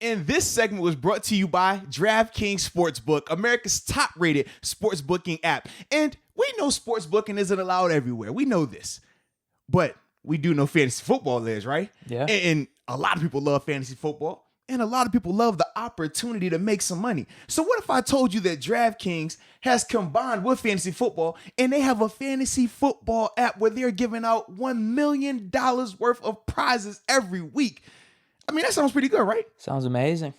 And this segment was brought to you by DraftKings Sportsbook, America's top-rated sports booking app. And we know sports booking isn't allowed everywhere. We know this. But we do know fantasy football is, right? Yeah. And a lot of people love fantasy football. And a lot of people love the opportunity to make some money. So what if I told you that DraftKings has combined with fantasy football and they have a fantasy football app where they're giving out $1 million worth of prizes every week? I mean, that sounds pretty good, right? Sounds amazing.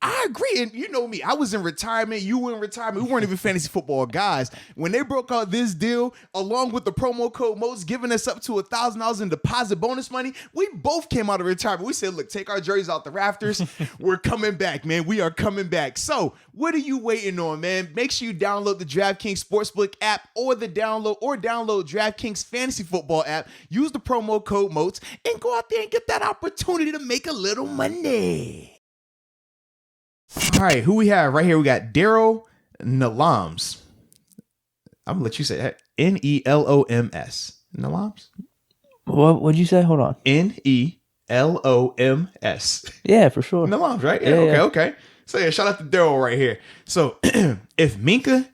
I agree. And you know me, I was in retirement. You were in retirement. We weren't even fantasy football guys. When they broke out this deal, along with the promo code Moats, giving us up to $1,000 in deposit bonus money, we both came out of retirement. We said, look, take our jerseys out the rafters. We're coming back, man. We are coming back. So what are you waiting on, man? Make sure you download the DraftKings Sportsbook app or download DraftKings Fantasy Football app. Use the promo code Moats and go out there and get that opportunity to make a little money. All right, who we have right here? We got Daryl Nelams. I'm gonna let you say that. Neloms. Nelams? What'd you say? Hold on. Neloms. Yeah, for sure. Nelams, right? Yeah, Okay. So yeah, shout out to Daryl right here. So if Minkah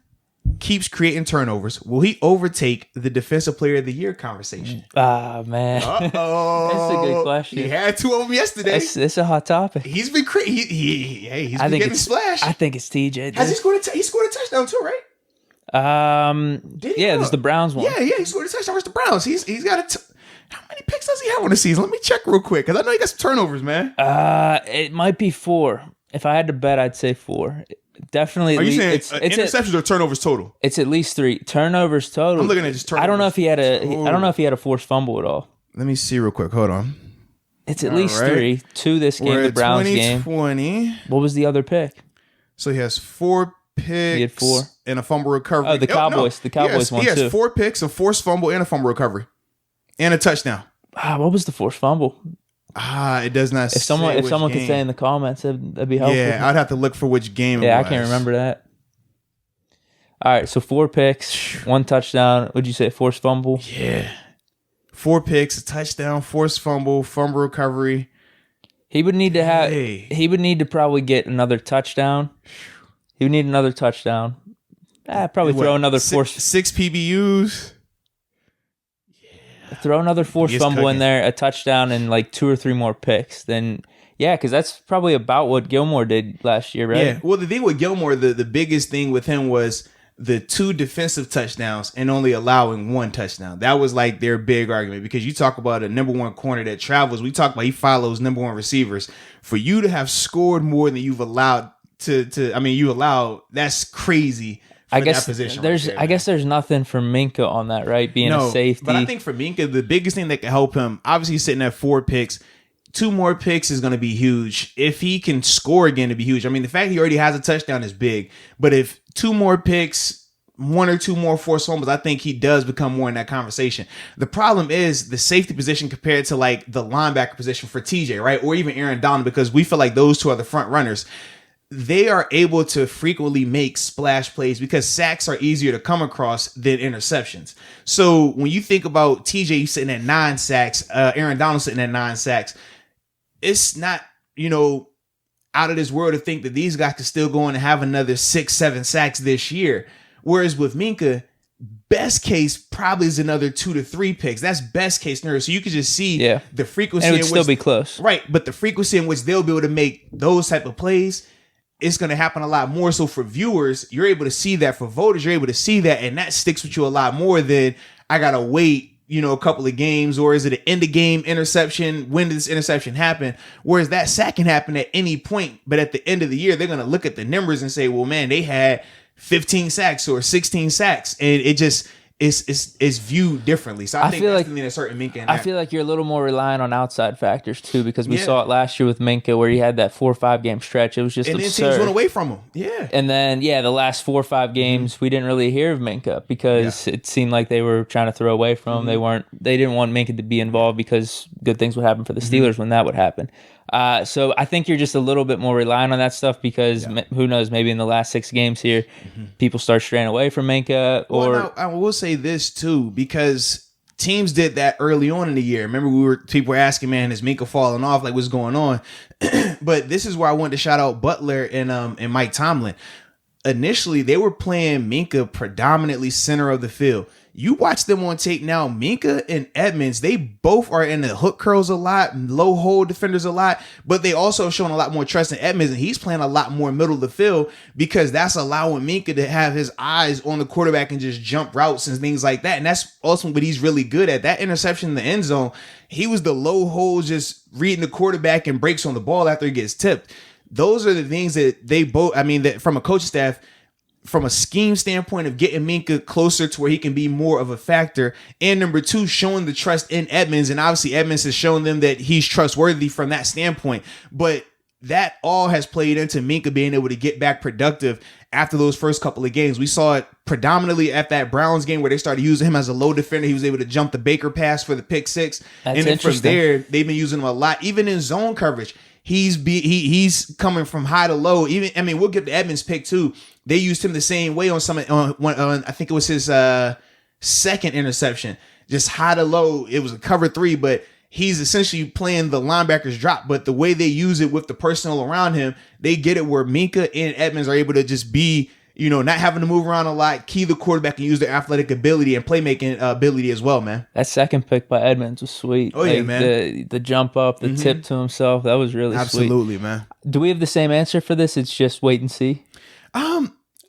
keeps creating turnovers, will he overtake the Defensive Player of the Year conversation? Ah, man. Uh-oh. That's a good question. He had two of them yesterday. It's a hot topic. He's been he's been getting splashed. I think it's TJ. Has he scored he scored a touchdown too, right? Yeah, this is the Browns one. Yeah, he scored a touchdown versus the Browns. He's got how many picks does he have on the season? Let me check real quick because I know he got some turnovers, man. It might be 4. If I had to bet, I'd say 4. Definitely. Are you saying interceptions or turnovers total? It's at least 3 turnovers total. I'm looking at just turnovers. I don't know if he had a forced fumble at all. Let me see real quick. Hold on. It's at least 3. 2 this game, the Browns game. 2020. What was the other pick? So he has 4 picks. He had 4 and a fumble recovery. Oh, the Cowboys. The Cowboys won too. He has 4 picks, a forced fumble, and a fumble recovery, and a touchdown. What was the forced fumble? It does not. If someone could say in the comments, that'd be helpful. Yeah, I'd have to look for which game. Yeah, I can't remember that. All right, so 4 picks, 1 touchdown. Would you say forced fumble? Yeah, 4 picks, a touchdown, forced fumble, fumble recovery. He would need to have. He would need to probably get another touchdown. He would need another touchdown. Probably throw another forced 6 PBUs. Throw another forced fumble in there, a touchdown, and like 2 or 3 more picks. Then, yeah, because that's probably about what Gilmore did last year, right? Yeah. Well, the thing with Gilmore, the biggest thing with him was the 2 defensive touchdowns and only allowing 1 touchdown. That was like their big argument because you talk about a number 1 corner that travels. We talk about he follows number 1 receivers. For you to have scored more than you've allowed that's crazy. I guess there's nothing for Minkah on that, right? Being a safety. But I think for Minkah, the biggest thing that can help him, obviously he's sitting at 4 picks. 2 more picks is going to be huge. If he can score again, it'd be huge. I mean, the fact he already has a touchdown is big. But if 2 more picks, 1 or 2 more forced fumbles, I think he does become more in that conversation. The problem is the safety position compared to like the linebacker position for TJ, right? Or even Aaron Donald, because we feel like those 2 are the front runners. They are able to frequently make splash plays because sacks are easier to come across than interceptions. So when you think about TJ sitting at 9 sacks, Aaron Donald sitting at 9 sacks, it's not, out of this world to think that these guys could still go in and have another 6-7 sacks this year. Whereas with Minkah, best case probably is another 2 to 3 picks. That's best case scenario. So you could just see the frequency. And it would still be close. Right. But the frequency in which they'll be able to make those type of plays, it's going to happen a lot more. So for viewers, you're able to see that. For voters, you're able to see that. And that sticks with you a lot more than I got to wait, a couple of games, or is it an end of game interception? When did this interception happen? Whereas that sack can happen at any point. But at the end of the year, they're going to look at the numbers and say, well, man, they had 15 sacks or 16 sacks. And it just is viewed differently. So I think feel that's like something that's hurting Minkah. I feel like you're a little more reliant on outside factors too, because we saw it last year with Minkah where he had that 4 or 5 game stretch. It was just absurd. And then teams went away from him. Yeah. And then the last 4 or 5 games we didn't really hear of Minkah because it seemed like they were trying to throw away from him. They didn't want Minkah to be involved because good things would happen for the Steelers when that would happen. So I think you're just a little bit more reliant on that stuff because who knows, maybe in the last 6 games here, people start straying away from Minkah. Now, I will say this too, because teams did that early on in the year. Remember, people were asking, man, is Minkah falling off? Like, what's going on? But this is where I wanted to shout out Butler and Mike Tomlin. Initially, they were playing Minkah predominantly center of the field. You watch them on tape now, Minkah and Edmonds, they both are in the hook curls a lot, low hold defenders a lot, but they also have shown a lot more trust in Edmonds, and he's playing a lot more middle of the field because that's allowing Minkah to have his eyes on the quarterback and just jump routes and things like that. And that's also what he's really good at. That interception in the end zone, he was the low hold, just reading the quarterback and breaks on the ball after he gets tipped. Those are the things that they both, that from a coaching staff, from a scheme standpoint of getting Minkah closer to where he can be more of a factor. And number two, showing the trust in Edmonds. And obviously Edmonds has shown them that he's trustworthy from that standpoint. But that all has played into Minkah being able to get back productive after those first couple of games. We saw it predominantly at that Browns game where they started using him as a low defender. He was able to jump the Baker pass for the pick six. That's and then from interesting. there, they've been using him a lot, even in zone coverage. He's coming from high to low. We'll get the Edmonds pick too. They used him the same way on I think it was his second interception, just high to low. It was a cover 3, but he's essentially playing the linebackers drop. But the way they use it with the personnel around him, they get it where Minkah and Edmonds are able to just be, not having to move around a lot, key the quarterback and use their athletic ability and playmaking ability as well, man. That second pick by Edmonds was sweet. Oh, yeah, man. The jump up, the tip to himself, that was really sweet. Absolutely, man. Do we have the same answer for this? It's just wait and see.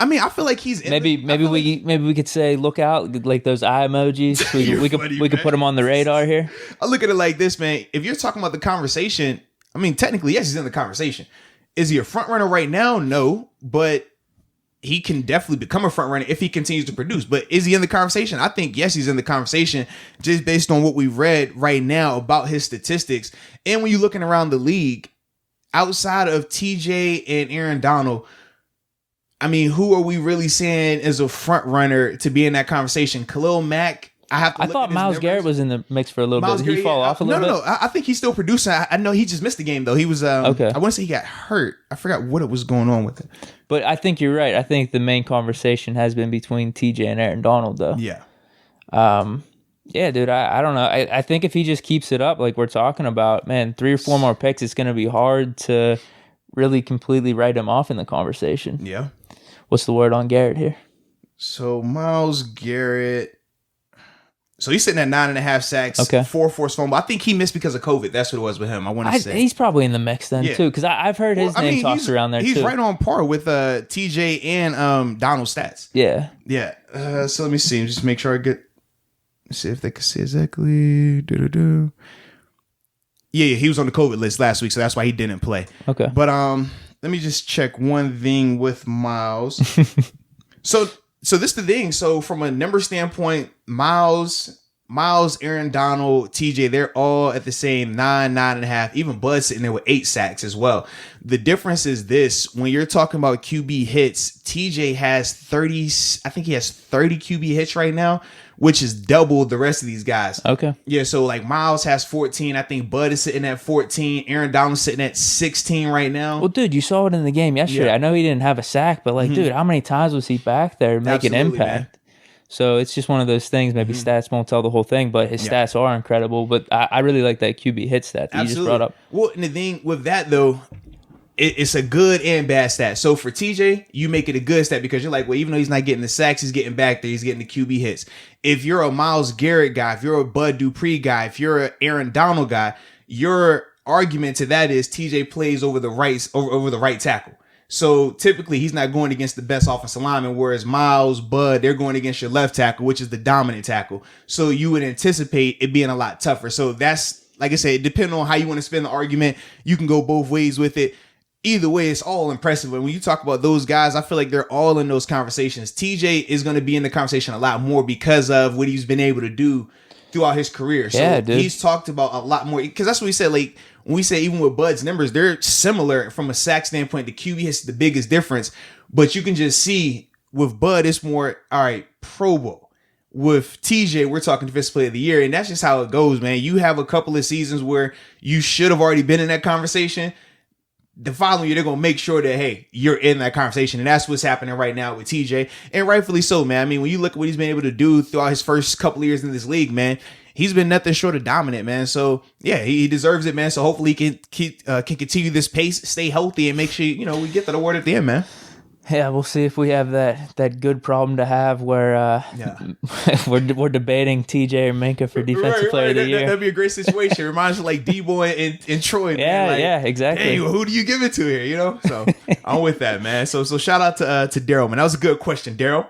I feel like he's maybe we could say look out, like those eye emojis. We could put them on the radar here. I look at it like this, man. If you're talking about the conversation, technically, yes, he's in the conversation. Is he a front runner right now? No, but he can definitely become a front runner if he continues to produce. But is he in the conversation? I think yes, he's in the conversation just based on what we've read right now about his statistics. And when you're looking around the league, outside of TJ and Aaron Donald, who are we really seeing as a front runner to be in that conversation? Khalil Mack. I thought Myles Garrett was in the mix for a little bit. Did he fall off a little bit? No. I think he's still producing. I know he just missed the game though. He was okay. I want to say he got hurt. I forgot what it was going on with it. But I think you're right. I think the main conversation has been between TJ and Aaron Donald though. Yeah. Yeah, dude. I don't know. I think if he just keeps it up like we're talking about, man, 3 or 4 more picks, it's going to be hard to really completely write him off in the conversation. Yeah. What's the word on Garrett here? So Myles Garrett. So he's sitting at 9.5 sacks, okay. 4 forced fumble. I think he missed because of COVID. That's what it was with him. I want to say he's probably in the mix then too, because I've heard his name tossed around there too. He's right on par with TJ and Donald's stats. Yeah. Yeah. So let me see. Just make sure I see if they can see exactly. Yeah, he was on the COVID list last week, so that's why he didn't play. Okay. But let me just check one thing with Myles. So this is the thing. So from a number standpoint, Myles, Aaron Donald, TJ, they're all at the same 9.5. Even Bud sitting there with 8 sacks as well. The difference is this: when you're talking about QB hits, TJ has 30. I think he has 30 QB hits right now, which is double the rest of these guys. Okay. Yeah. So like Myles has 14. I think Bud is sitting at 14. Aaron Donald's sitting at 16 right now. Well, dude, you saw it in the game yesterday. Yeah. I know he didn't have a sack, but dude, how many times was he back there making an impact? Man. So it's just one of those things. Maybe stats won't tell the whole thing, but his stats are incredible. But I really like that QB hit stat that you just brought up. Well, and the thing with that though, it's a good and bad stat. So for TJ, you make it a good stat because you're like, well, even though he's not getting the sacks, he's getting back there. He's getting the QB hits. If you're a Myles Garrett guy, if you're a Bud Dupree guy, if you're an Aaron Donald guy, your argument to that is TJ plays over the right tackle. So typically he's not going against the best offensive lineman, whereas Myles, Bud, they're going against your left tackle, which is the dominant tackle. So you would anticipate it being a lot tougher. So that's, like I said, depending on how you want to spin the argument, you can go both ways with it. Either way, it's all impressive. And when you talk about those guys, I feel like they're all in those conversations. TJ is going to be in the conversation a lot more because of what he's been able to do throughout his career. So he's talked about a lot more, because that's what we said. Like when we say even with Bud's numbers, they're similar from a sack standpoint. The QB is the biggest difference, but you can just see with Bud, it's more, all right, Pro Bowl. With TJ, we're talking defensive player of the year, and that's just how it goes, man. You have a couple of seasons where you should have already been in that conversation. the following year they're gonna make sure that, hey, you're in that conversation. And that's what's happening right now with TJ. And rightfully so, man. I mean, when you look at what he's been able to do throughout his first couple of years in this league, man, he's been nothing short of dominant, man. So yeah, he deserves it, man. So hopefully he can continue this pace, stay healthy, and make sure, we get that award at the end, man. Yeah, we'll see if we have that good problem to have where we're debating TJ or Minkah for defensive player of the year. That'd be a great situation. It reminds me like D-Boy and Troy. Yeah, man. yeah, exactly. Hey, who do you give it to here? So I'm with that, man. So shout out to Daryl, man. That was a good question, Daryl.